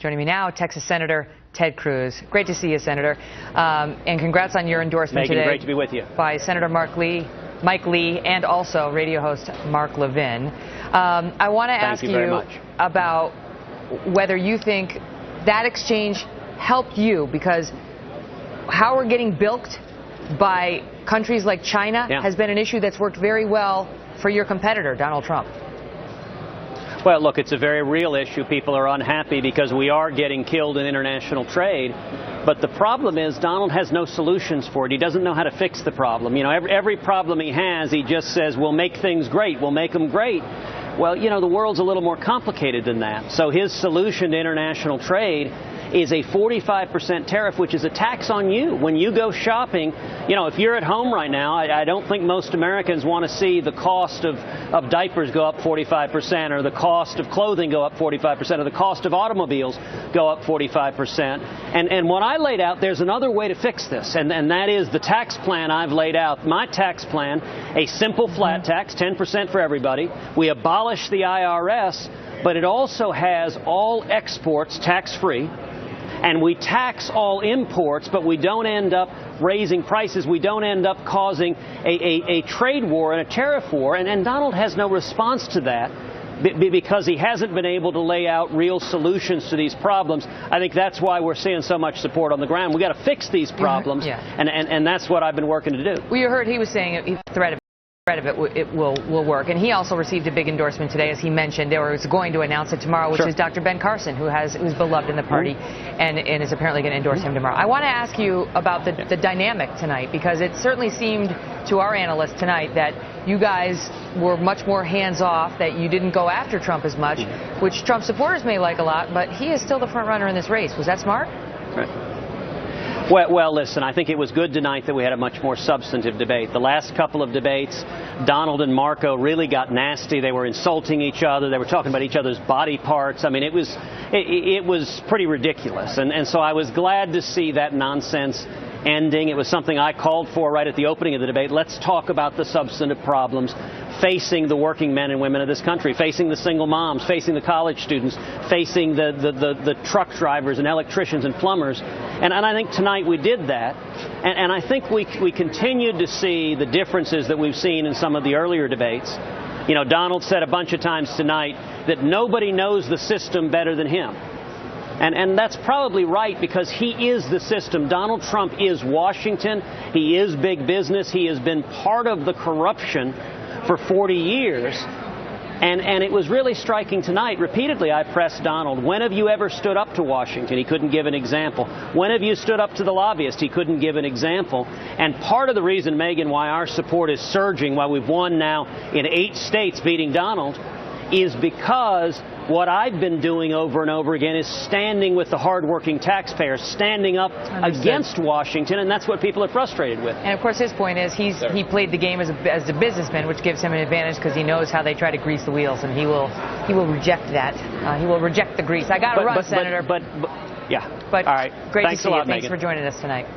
Joining me now, Texas Senator Ted Cruz. Great to see you, Senator. And congrats on your endorsement today. Great to be with you. By Senator Mike Lee, and also radio host Mark Levin. I want to ask you about whether you think that exchange helped you, because how we're getting bilked by countries like China has been an issue that's worked very well for your competitor, Donald Trump. Well, look, it's a very real issue. People are unhappy because we are getting killed in international trade. But the problem is Donald has no solutions for it. He doesn't know how to fix the problem. You know, every problem he has, he just says, we'll make things great. We'll make them great. Well, you know, the world's a little more complicated than that. So his solution to international trade is a 45% tariff, which is a tax on you. When you go shopping, you know, if you're at home right now, I don't think most Americans want to see the cost of diapers go up 45%, or the cost of clothing go up 45%, or the cost of automobiles go up 45%. And what I laid out, there's another way to fix this, and that is the tax plan I've laid out. My tax plan, a simple flat tax, 10% for everybody. We abolish the IRS, but it also has all exports tax-free. And we tax all imports, but we don't end up raising prices. We don't end up causing a trade war and a tariff war. And Donald has no response to that because he hasn't been able to lay out real solutions to these problems. I think that's why we're seeing so much support on the ground. We've got to fix these problems, and that's what I've been working to do. Well, you heard he was saying the threat of it will work. And he also received a big endorsement today, as he mentioned. They were going to announce it tomorrow, which is Dr. Ben Carson, who's beloved in the party, and is apparently going to endorse him tomorrow. I want to ask you about the dynamic tonight, because it certainly seemed to our analysts tonight that you guys were much more hands-off, that you didn't go after Trump as much, which Trump supporters may like a lot, but he is still the front runner in this race. Was that smart? Right. Well, listen, I think it was good tonight that we had a much more substantive debate. The last couple of debates, Donald and Marco really got nasty. They were insulting each other. They were talking about each other's body parts. I mean, it was pretty ridiculous. And so I was glad to see that nonsense ending. It was something I called for right at the opening of the debate. Let's talk about the substantive problems facing the working men and women of this country, facing the single moms, facing the college students, facing the truck drivers and electricians and plumbers. And I think tonight we did that. And I think we continued to see the differences that we've seen in some of the earlier debates. You know, Donald said a bunch of times tonight that nobody knows the system better than him. And that's probably right, because he is the system. Donald Trump is Washington. He is big business. He has been part of the corruption for 40 years. And it was really striking tonight. Repeatedly, I pressed Donald, when have you ever stood up to Washington? He couldn't give an example. When have you stood up to the lobbyist? He couldn't give an example. And part of the reason, Megyn, why our support is surging, why we've won now in 8 states beating Donald, is because what I've been doing over and over again is standing with the hardworking taxpayers, standing up against Washington, and that's what people are frustrated with. And of course, his point is he played the game as a businessman, which gives him an advantage because he knows how they try to grease the wheels, and he will reject that. He will reject the grease. I got to run, Senator. Yeah. But all right. Great Thanks to see a lot, you. Thanks Megyn. for joining us tonight.